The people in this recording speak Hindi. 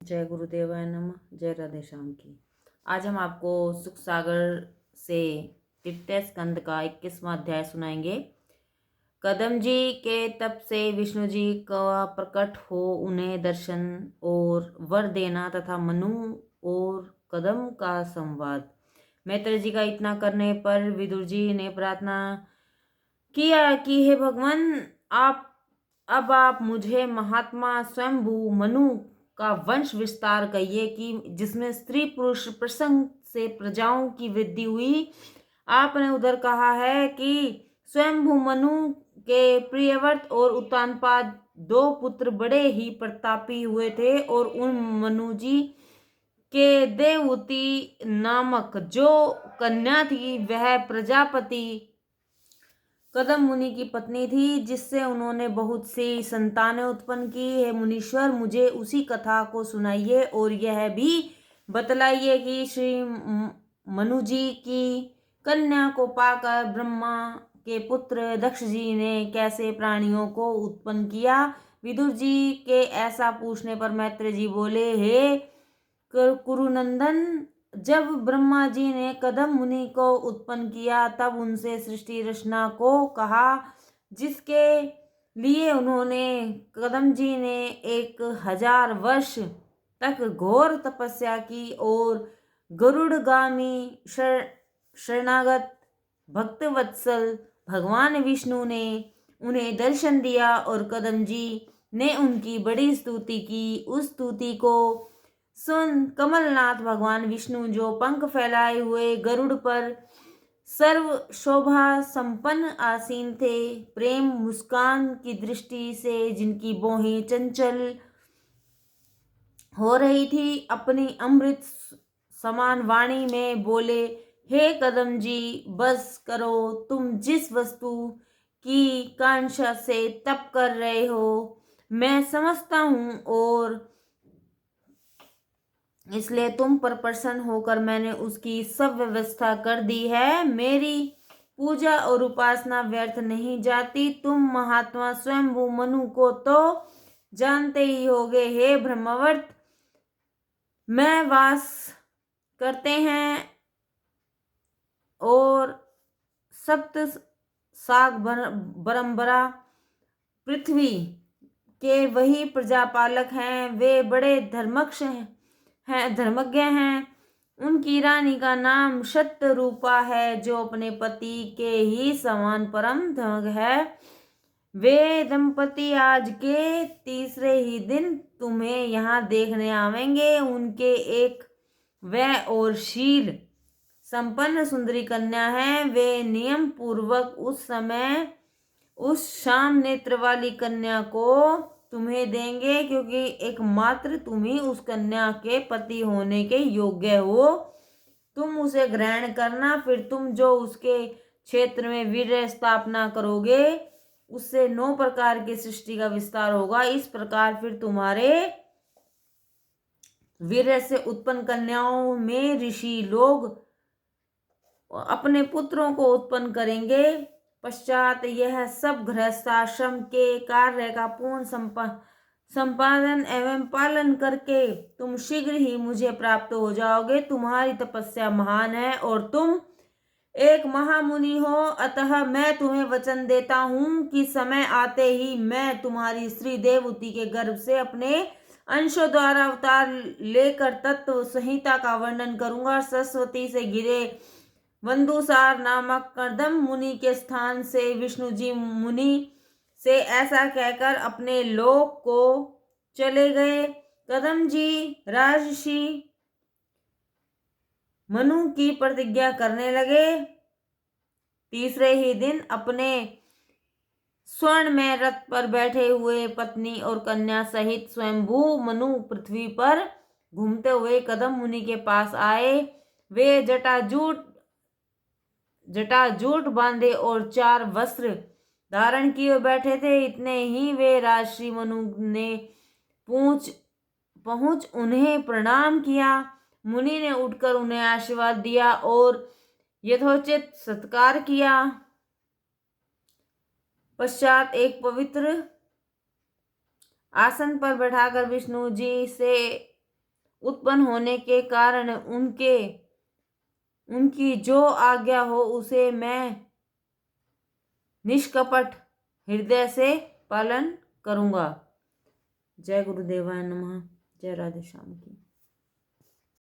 जय गुरुदेवाय नमः। जय राधे श्याम की। आज हम आपको सुख सागर से तृतीय स्कंद का 21वां अध्याय सुनाएंगे। कदम जी के तप से विष्णु जी का प्रकट हो उन्हें दर्शन और वर देना तथा मनु और कदम का संवाद। मैत्री जी का इतना करने पर विदुर जी ने प्रार्थना किया कि हे भगवान, आप मुझे महात्मा स्वयंभू मनु का वंश विस्तार कहिए कि जिसमें स्त्री पुरुष प्रसंग से प्रजाओं की वृद्धि हुई। आपने उधर कहा है कि स्वयंभू मनु के प्रियव्रत और उत्तानपाद दो पुत्र बड़े ही प्रतापी हुए थे और उन मनु जी के देवहूति नामक जो कन्या थी वह प्रजापति कदम मुनि की पत्नी थी, जिससे उन्होंने बहुत सी संतानें उत्पन्न की। हे मुनीश्वर, मुझे उसी कथा को सुनाइए और यह भी बतलाइए कि श्री मनु जी की कन्या को पाकर ब्रह्मा के पुत्र दक्ष जी ने कैसे प्राणियों को उत्पन्न किया। विदुर जी के ऐसा पूछने पर मैत्र जी बोले, हे कुरुनंदन, जब ब्रह्मा जी ने कदम मुनि को उत्पन्न किया तब उनसे सृष्टि रचना को कहा, जिसके लिए उन्होंने कदम जी ने 1000 वर्ष तक घोर तपस्या की और गरुड़गामी शरणागत भक्तवत्सल भगवान विष्णु ने उन्हें दर्शन दिया और कदम जी ने उनकी बड़ी स्तुति की। उस स्तुति को सुन कमलनाथ भगवान विष्णु, जो पंख फैलाए हुए गरुड़ पर सर्व शोभा संपन्न आसीन थे, प्रेम मुस्कान की दृष्टि से जिनकी भौहें चंचल हो रही थी, अपनी अमृत समान वाणी में बोले, हे कदम जी, बस करो। तुम जिस वस्तु की कांक्षा से तप कर रहे हो मैं समझता हूँ और इसलिए तुम पर प्रसन्न होकर मैंने उसकी सब व्यवस्था कर दी है। मेरी पूजा और उपासना व्यर्थ नहीं जाती। तुम महात्मा स्वयंभू मनु को तो जानते ही होगे। हे ब्रह्मवर्त में वास करते हैं और सप्त साग बरम्बरा पृथ्वी के वही प्रजापालक हैं। वे बड़े धर्मज्ञ हैं। उनकी रानी का नाम शतरूपा है, जो अपने पति के ही समान परम धर्मज्ञ है। वे दंपति आज के तीसरे ही दिन तुम्हें यहाँ देखने आवेंगे। उनके एक वह और शील संपन्न सुंदरी कन्या है। वे नियम पूर्वक उस शाम नेत्र वाली कन्या को तुम्हें देंगे, क्योंकि एकमात्र तुम ही उस कन्या के पति होने के योग्य हो। तुम उसे ग्रहण करना। फिर तुम जो उसके क्षेत्र में वीर्य स्थापना करोगे उससे 9 प्रकार की सृष्टि का विस्तार होगा। इस प्रकार फिर तुम्हारे वीर्य से उत्पन्न कन्याओं में ऋषि लोग अपने पुत्रों को उत्पन्न करेंगे। पश्चात यह सब गृहस्थाश्रम के कार्य का पूर्ण संपादन एवं पालन करके तुम शीघ्र ही मुझे प्राप्त हो जाओगे। तुम्हारी तपस्या महान है और तुम एक महामुनि हो, अतः मैं तुम्हें वचन देता हूँ कि समय आते ही मैं तुम्हारी स्त्री देवहूति के गर्भ से अपने अंशों द्वारा अवतार लेकर तत्व संहिता का वर्णन करूंगा। सरस्वती से घिरे वंदुसार नामक कदम मुनि के स्थान से विष्णु जी मुनि से ऐसा कहकर अपने लोक को चले गए। कदम जी राजर्षि मनु की प्रतिज्ञा करने लगे। तीसरे ही दिन अपने स्वर्ण में रथ पर बैठे हुए पत्नी और कन्या सहित स्वयंभू मनु पृथ्वी पर घूमते हुए कदम मुनि के पास आए। वे जटाजूट बांधे और 4 वस्त्र धारण किए बैठे थे। इतने ही वे राजर्षि मनु ने पहुंच उन्हें प्रणाम किया। मुनि ने उठकर उन्हें आशीर्वाद दिया और यथोचित सत्कार किया। पश्चात एक पवित्र आसन पर बैठाकर विष्णु जी से उत्पन्न होने के कारण उनकी जो आज्ञा हो उसे मैं निष्कपट हृदय से पालन करूंगा। जय गुरुदेवाय नमः। जय राधे श्याम की।